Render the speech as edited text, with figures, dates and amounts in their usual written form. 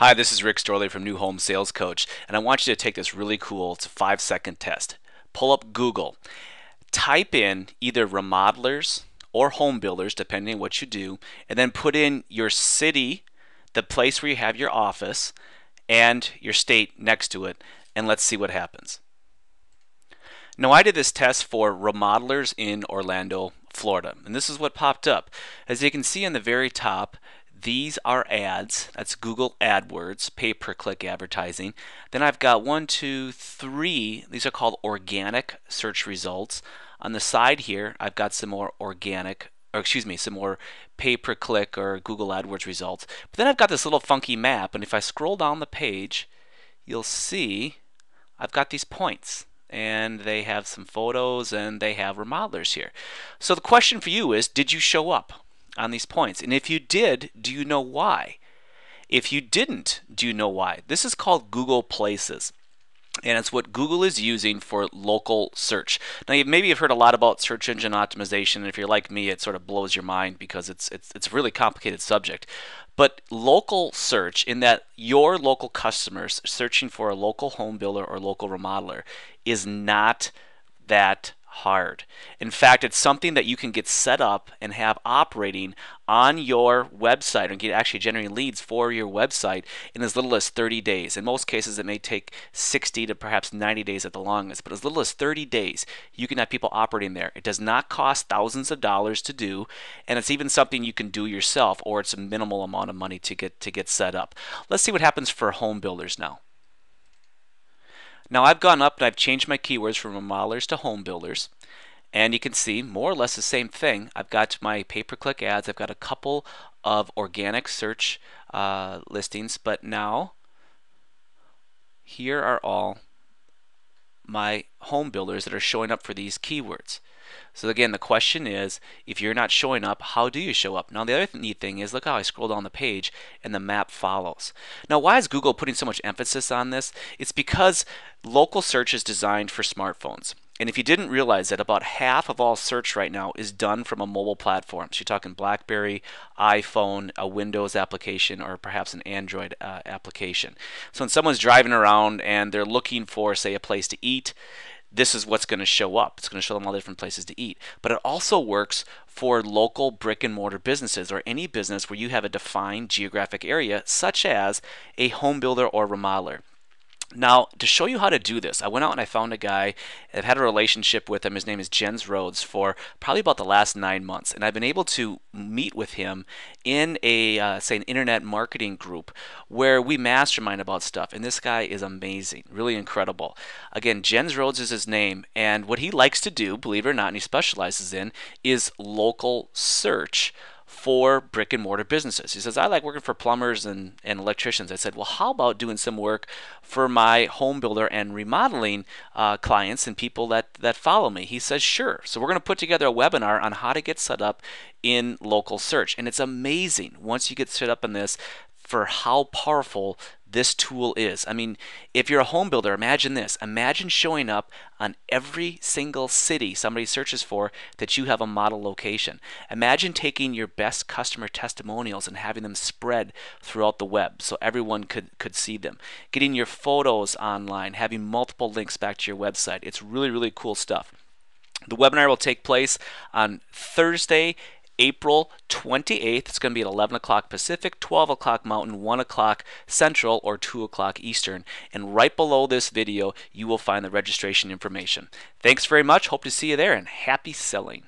Hi, this is Rick Storley from New Home Sales Coach, and I want you to take this really cool, it's a 5-second test. Pull up Google, type in either remodelers or home builders, depending on what you do, and then put in your city, the place where you have your office, and your state next to it, and let's see what happens. Now, I did this test for remodelers in Orlando, Florida, and this is what popped up. As you can see on the very top, these are ads. That's Google AdWords, pay-per-click advertising. Then I've got 1, 2, 3. These are called organic search results. On the side here, I've got some more organic, or excuse me, some more pay-per-click or Google AdWords results. But then I've got this little funky map, and if I scroll down the page, you'll see I've got these points. And they have some photos and they have remodelers here. So the question for you is, did you show up on these points? And if you did, do you know why? If you didn't, do you know why? This is called Google Places. And it's what Google is using for local search. Now, maybe you've heard a lot about search engine optimization, and if you're like me, it sort of blows your mind because it's a really complicated subject. But local search, in that your local customers searching for a local home builder or local remodeler, is not that hard. In fact, it's something that you can get set up and have operating on your website and get actually generating leads for your website in as little as 30 days. In most cases, it may take 60 to perhaps 90 days at the longest, but as little as 30 days, you can have people operating there. It does not cost thousands of dollars to do, and it's even something you can do yourself, or it's a minimal amount of money to get set up. Let's see what happens for home builders now. Now I've gone up and I've changed my keywords from remodelers to home builders. And you can see more or less the same thing. I've got my pay-per-click ads. I've got a couple of organic search listings. But now here are all my home builders that are showing up for these keywords. So again, the question is, if you're not showing up, how do you show up? Now the other neat thing is, look how I scroll down the page and the map follows. Now why is Google putting so much emphasis on this? It's because local search is designed for smartphones. And if you didn't realize that about half of all search right now is done from a mobile platform. So you're talking BlackBerry, iPhone, a Windows application, or perhaps an Android application. So when someone's driving around and they're looking for, say, a place to eat, this is what's going to show up. It's going to show them all different places to eat. But it also works for local brick and mortar businesses, or any business where you have a defined geographic area, such as a home builder or remodeler. Now, to show you how to do this, I went out and I found a guy. I've had a relationship with him. His name is Jens Rhodes for probably about the last 9 months. And I've been able to meet with him in say, an internet marketing group where we mastermind about stuff. And this guy is amazing, really incredible. Again, Jens Rhodes is his name. And what he likes to do, believe it or not, and he specializes in, is local search for brick and mortar businesses. He says, I like working for plumbers and electricians. I said, well, how about doing some work for my home builder and remodeling clients and people that follow me? He says, sure. So we're going to put together a webinar on how to get set up in local search. And it's amazing once you get set up in this for how powerful this tool is. I mean, if you're a home builder, imagine this. Imagine showing up on every single city somebody searches for that you have a model location. Imagine taking your best customer testimonials and having them spread throughout the web so everyone could see them. Getting your photos online, having multiple links back to your website. It's really, really cool stuff. The webinar will take place on Thursday, April 28th. It's going to be at 11 o'clock Pacific, 12 o'clock Mountain, 1 o'clock Central, or 2 o'clock Eastern. And right below this video, you will find the registration information. Thanks very much. Hope to see you there, and happy selling.